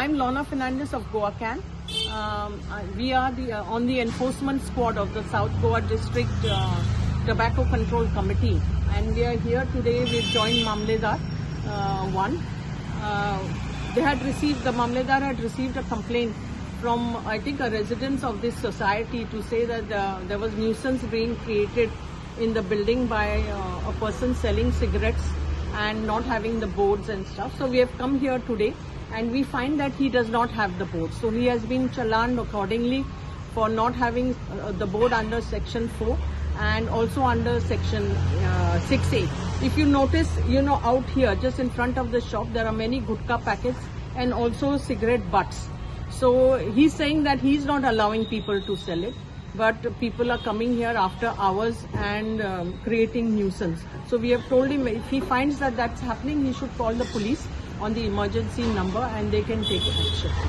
I'm Lorna Fernandez of Goa Can. We are on the enforcement squad of the South Goa District Tobacco Control Committee, and we are here today. We've joined Mamledar 1. The Mamledar had received a complaint from, I think, a residents of this society to say that there was nuisance being created in the building by a person selling cigarettes and not having the boards and stuff. So we have come here today and we find that he does not have the board. So he has been challaned accordingly for not having the board under section 4 and also under section 6A. If you notice, out here just in front of the shop, there are many gutka packets and also cigarette butts. So he's saying that he's not allowing people to sell it, but people are coming here after hours and creating nuisance. So we have told him if he finds that that's happening, he should call the police on the emergency number and they can take action.